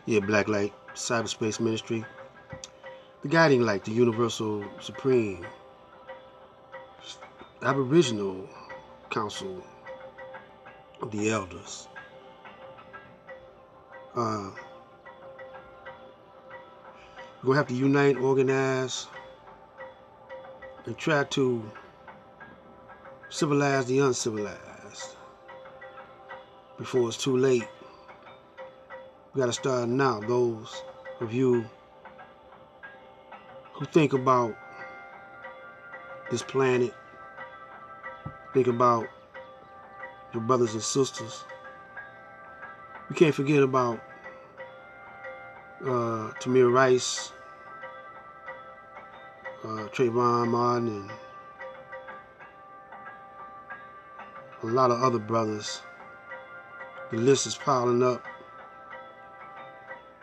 Yeah, Black Light, Cyberspace Ministry, the guiding light, the universal supreme, aboriginal council of the elders. We're gonna have to unite, organize, and try to civilize the uncivilized before it's too late. We gotta start now. Those of you who think about this planet, think about your brothers and sisters. We can't forget about Tamir Rice, Trayvon Martin, and a lot of other brothers. The list is piling up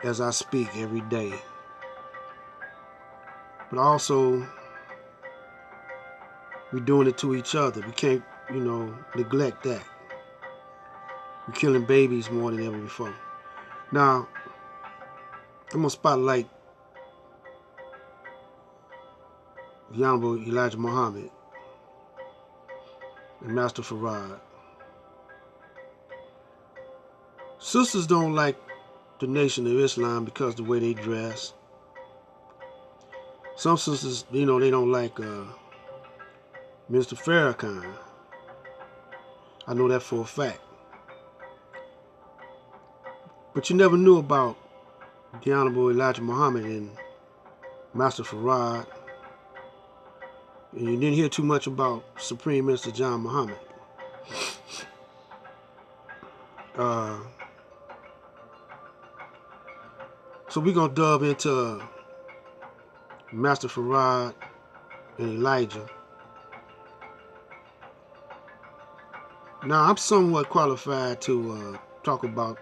as I speak every day. But also, we're doing it to each other. We can't, neglect that. We're killing babies more than ever before. Now, I'm going to spotlight the Honorable Elijah Muhammad and Master Farad. Sisters don't like the Nation of Islam because of the way they dress. Some sisters, they don't like Mr. Farrakhan. I know that for a fact. But you never knew about the Honorable Elijah Muhammad and Master Farad. And you didn't hear too much about Supreme Minister John Muhammad. So we're going to dub into Master Farad and Elijah. Now, I'm somewhat qualified to talk about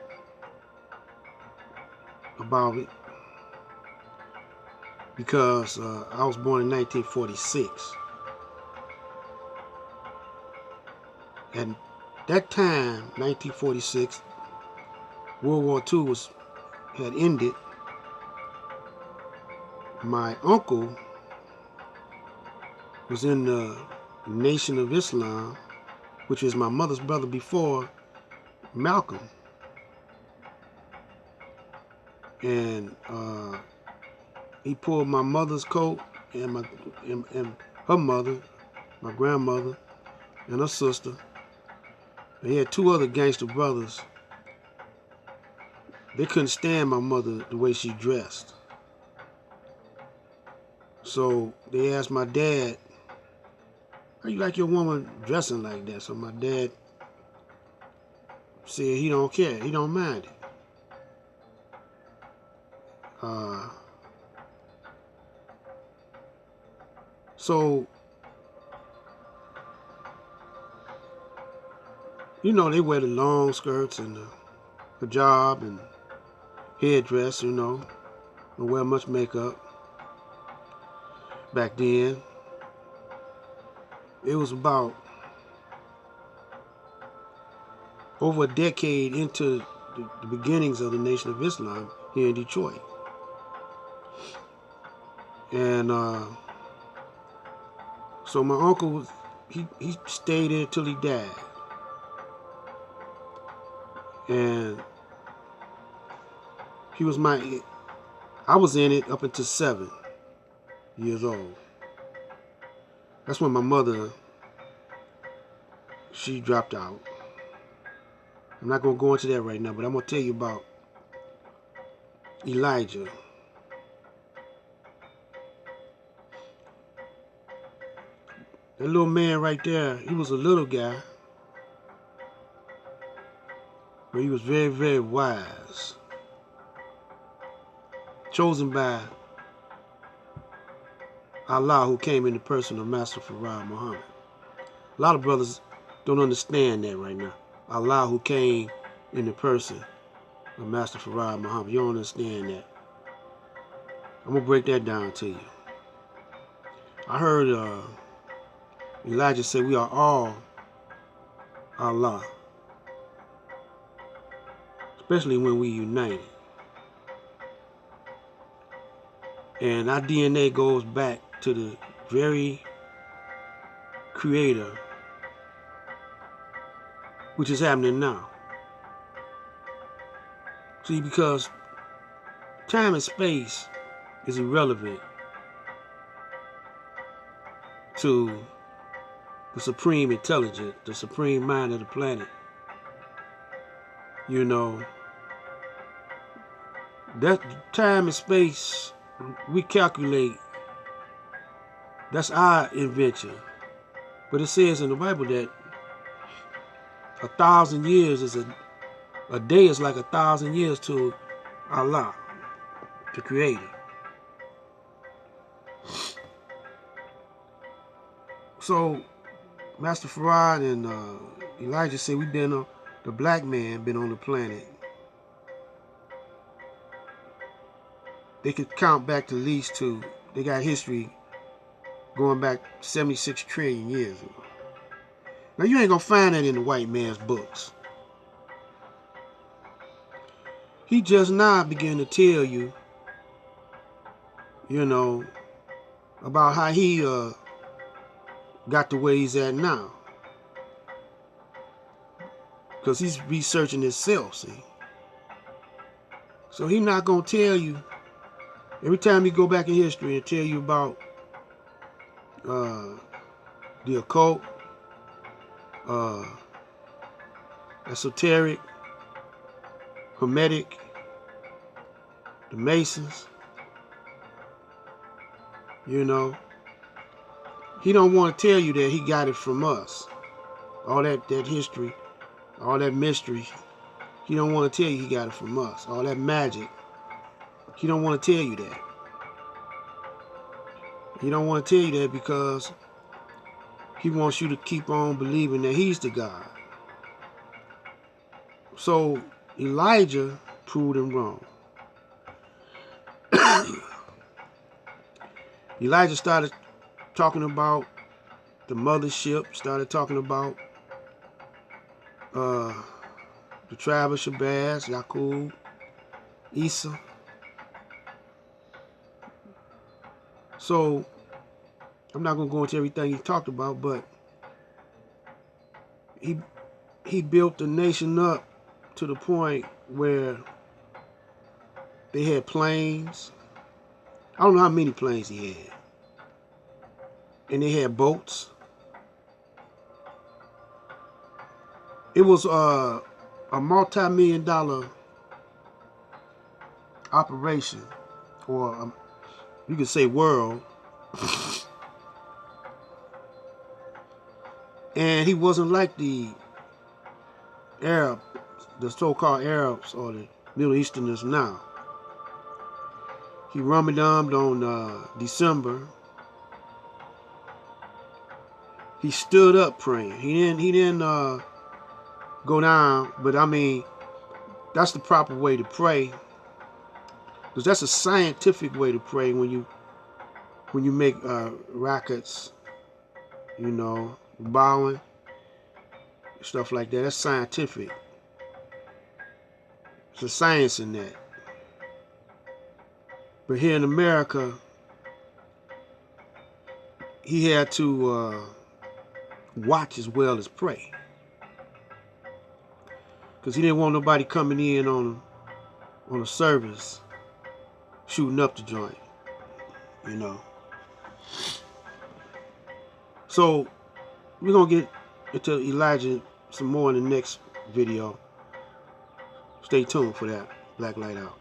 it because I was born in 1946. And that time, 1946, World War II had ended. My uncle was in the Nation of Islam, which is my mother's brother before Malcolm. And he pulled my mother's coat and her mother, my grandmother, and her sister. They had two other gangster brothers. They couldn't stand my mother the way she dressed. So they asked my dad, "How you like your woman dressing like that?" So my dad said he don't care, he don't mind it. So, they wear the long skirts and the hijab and headdress, don't wear much makeup. Back then, it was about over a decade into the beginnings of the Nation of Islam here in Detroit. And so my uncle, he stayed there till he died. And I was in it up until 7 years old. That's when my mother, she dropped out. I'm not going to go into that right now, but I'm going to tell you about Elijah. That little man right there, he was a little guy, but he was very, very wise. Chosen by Allah, who came in the person of Master Farad Muhammad. A lot of brothers don't understand that right now. Allah, who came in the person of Master Farad Muhammad. You don't understand that. I'm going to break that down to you. I heard Elijah say we are all Allah, especially when we united. And our DNA goes back to the very creator, which is happening now. See, because time and space is irrelevant to the supreme intelligence, the supreme mind of the planet. You know, that time and space we calculate, that's our invention. But it says in the Bible that 1,000 years is a day is like 1,000 years to Allah, the Creator. So Master Farad and Elijah say we've been on, the black man been on the planet. They could count back to least to, they got history going back 76 trillion years ago. Now you ain't gonna find that in the white man's books. He just now began to tell you, you know, about how he got to where he's at now. Because he's researching himself, see. So he's not going to tell you, every time he go back in history and tell you about the occult, esoteric, hermetic, the Masons, you know, he don't want to tell you that he got it from us. All that history, all that mystery, he don't want to tell you he got it from us. All that magic, he don't want to tell you that. He don't want to tell you that because he wants you to keep on believing that he's the God. So Elijah proved him wrong. Elijah started talking about the mothership, started talking about the tribe of Shabazz, Yaqub, Esau. So I'm not going to go into everything he talked about, but he built the nation up to the point where they had planes. I don't know how many planes he had. And they had boats. It was a multi-million-dollar operation, or you could say world. And he wasn't like the Arab, the so-called Arabs or the Middle Easterners now. He rummy-dumbed on December. He stood up praying. He didn't go down, but I mean, that's the proper way to pray, because that's a scientific way to pray when you make rockets, you know, bowing, stuff like that. That's scientific. There's a science in that. But here in America, he had to watch as well as pray, because he didn't want nobody coming in on a service shooting up the joint, you know. So we're gonna get into Elijah some more in the next video. Stay tuned for that. Black Light Out.